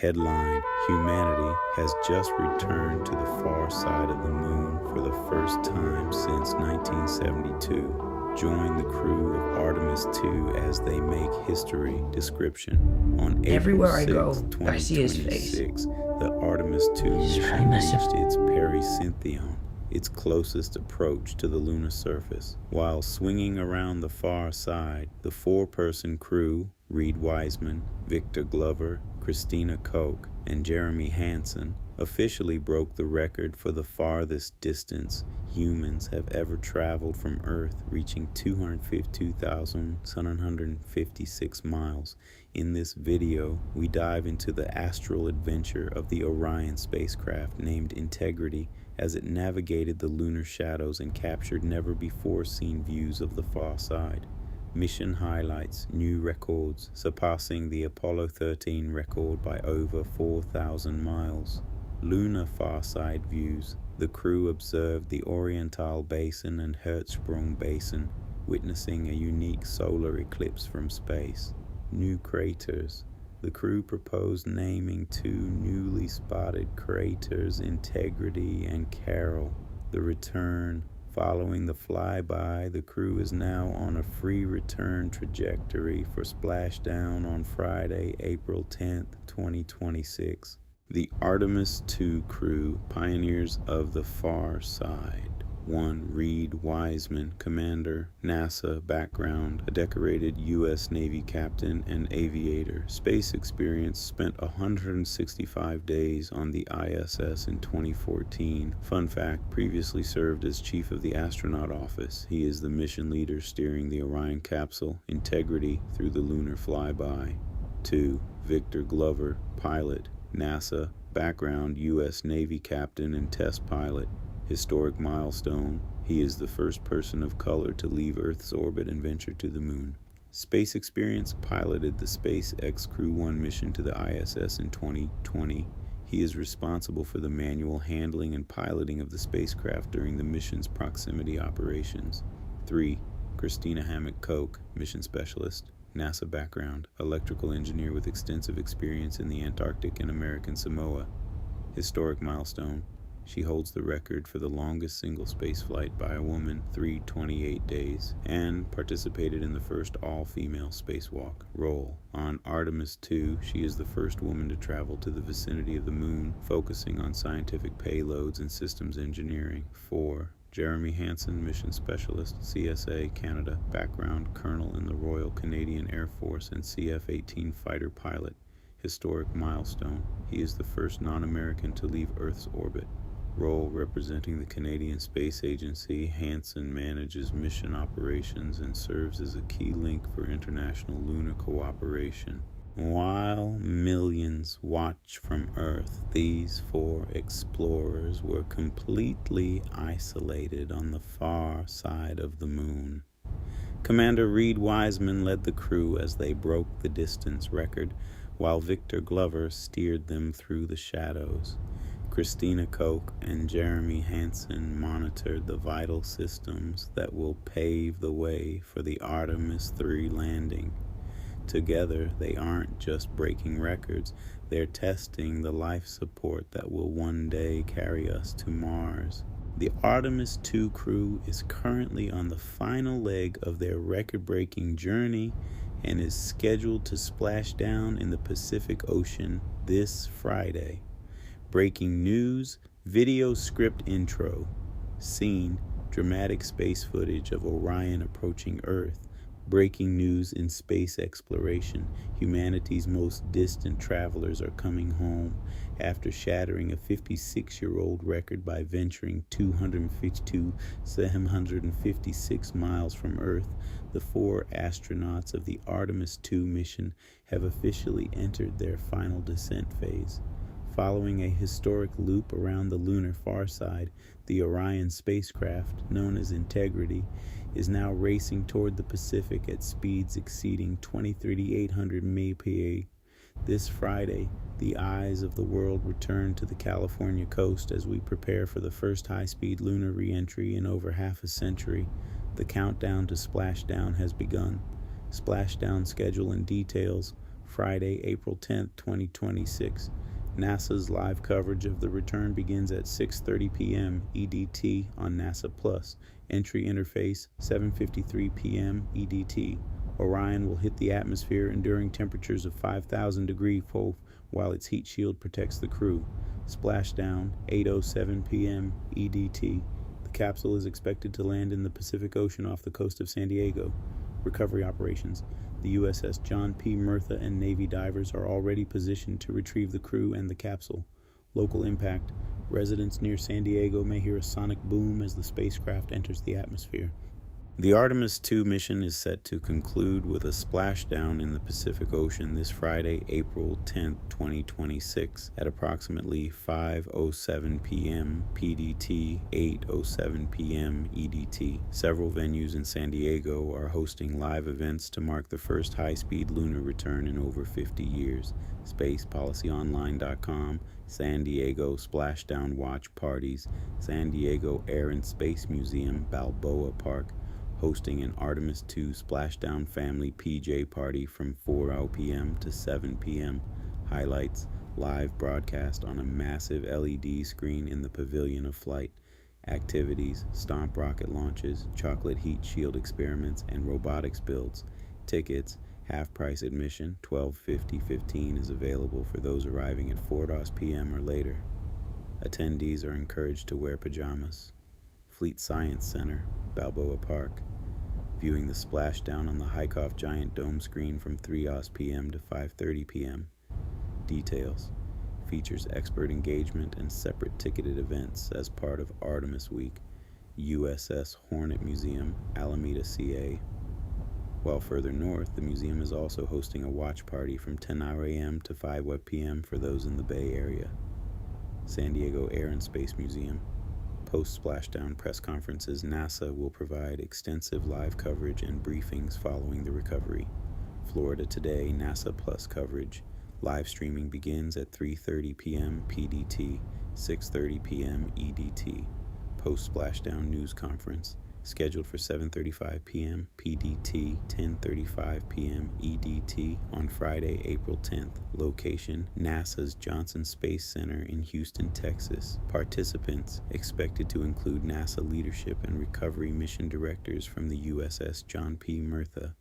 Headline: Humanity has just returned to the far side of the moon for the first time since 1972. Join the crew of Artemis II as they make history. Description: on Everywhere April I 6, go, I see his face. 2026, the Artemis II mission reached its pericynthion, its closest approach to the lunar surface. While swinging around the far side, the four-person crew, Reid Wiseman, Victor Glover, Christina Koch, and Jeremy Hansen, officially broke the record for the farthest distance humans have ever traveled from Earth, reaching 252,756 miles. In this video, we dive into the Astral Adventure of the Orion spacecraft named Integrity as it navigated the lunar shadows and captured never-before-seen views of the far side. Mission highlights: new records, surpassing the Apollo 13 record by over 4,000 miles. Lunar far side views: the crew observed the Oriental Basin and Hertzsprung Basin, witnessing a unique solar eclipse from space. New craters: the crew proposed naming two newly spotted craters, Integrity and Carroll. The return: following the flyby, the crew is now on a free return trajectory for splashdown on Friday, April 10th, 2026. The Artemis II crew, pioneers of the far side. 1. Reid Wiseman, Commander, NASA, background, a decorated U.S. Navy captain and aviator. Space experience: spent 165 days on the ISS in 2014. Fun fact: previously served as chief of the astronaut office. He is the mission leader steering the Orion capsule Integrity through the lunar flyby. 2. Victor Glover, pilot, NASA, background, U.S. Navy captain and test pilot. Historic milestone: he is the first person of color to leave Earth's orbit and venture to the moon. Space experience: piloted the SpaceX Crew 1 mission to the ISS in 2020. He is responsible for the manual handling and piloting of the spacecraft during the mission's proximity operations. 3. Christina Koch, mission specialist, NASA background, electrical engineer with extensive experience in the Antarctic and American Samoa. Historic milestone: she holds the record for the longest single spaceflight by a woman, 328 days, and participated in the first all-female spacewalk. Role: on Artemis II, she is the first woman to travel to the vicinity of the moon, focusing on scientific payloads and systems engineering. 4. Jeremy Hansen, mission specialist, CSA, Canada, background, colonel in the Royal Canadian Air Force and CF-18 fighter pilot. Historic milestone: he is the first non-American to leave Earth's orbit. Role: representing the Canadian Space Agency, Hansen manages mission operations and serves as a key link for international lunar cooperation. While millions watch from Earth, these four explorers were completely isolated on the far side of the moon. Commander Reid Wiseman led the crew as they broke the distance record, while Victor Glover steered them through the shadows. Christina Koch and Jeremy Hansen monitored the vital systems that will pave the way for the Artemis III landing. Together, they aren't just breaking records, they're testing the life support that will one day carry us to Mars. The Artemis II crew is currently on the final leg of their record-breaking journey and is scheduled to splash down in the Pacific Ocean this Friday. Breaking news: video script intro. Scene: dramatic space footage of Orion approaching Earth. Breaking news in space exploration: humanity's most distant travelers are coming home. After shattering a 56-year-old record by venturing 252,756 miles from Earth, the four astronauts of the Artemis II mission have officially entered their final descent phase. Following a historic loop around the lunar far side, the Orion spacecraft, known as Integrity, is now racing toward the Pacific at speeds exceeding 23,800 mph. This Friday, the eyes of the world return to the California coast as we prepare for the first high-speed lunar re-entry in over half a century. The countdown to splashdown has begun. Splashdown schedule and details: Friday, April 10th, 2026. NASA's live coverage of the return begins at 6:30 p.m. EDT on NASA Plus. Entry interface 7:53 p.m. EDT. Orion will hit the atmosphere enduring temperatures of 5,000 degrees F while its heat shield protects the crew. Splashdown 8:07 p.m. EDT. The capsule is expected to land in the Pacific Ocean off the coast of San Diego. Recovery operations. The USS John P. Murtha and Navy divers are already positioned to retrieve the crew and the capsule. Local impact. Residents near San Diego may hear a sonic boom as the spacecraft enters the atmosphere. The Artemis II mission is set to conclude with a splashdown in the Pacific Ocean this Friday, April 10, 2026, at approximately 5:07 p.m. PDT, 8:07 p.m. EDT. Several venues in San Diego are hosting live events to mark the first high-speed lunar return in over 50 years. SpacePolicyOnline.com, San Diego Splashdown Watch Parties, San Diego Air and Space Museum, Balboa Park, hosting an Artemis II Splashdown Family PJ party from 4 p.m. to 7 p.m. Highlights: live broadcast on a massive LED screen in the Pavilion of Flight. Activities: stomp rocket launches, chocolate heat shield experiments, and robotics builds. Tickets: half price admission, $12.50. is available for those arriving at 4 p.m. or later. Attendees are encouraged to wear pajamas. Fleet Science Center, Balboa Park. Viewing the splashdown on the Hycoff giant dome screen from 3 p.m. to 5:30 p.m. Details: features expert engagement and separate ticketed events as part of Artemis Week. USS Hornet Museum, Alameda, CA. While further north, the museum is also hosting a watch party from 10 a.m. to 5 p.m. for those in the Bay Area. San Diego Air and Space Museum. Post-splashdown press conferences, NASA will provide extensive live coverage and briefings following the recovery. Florida Today NASA Plus coverage. Live streaming begins at 3:30 p.m. PDT, 6:30 p.m. EDT. Post-splashdown news conference, scheduled for 7:35 p.m. PDT, 10:35 p.m. EDT on Friday, April 10th. Location: NASA's Johnson Space Center in Houston, Texas. Participants expected to include NASA leadership and recovery mission directors from the USS John P. Murtha,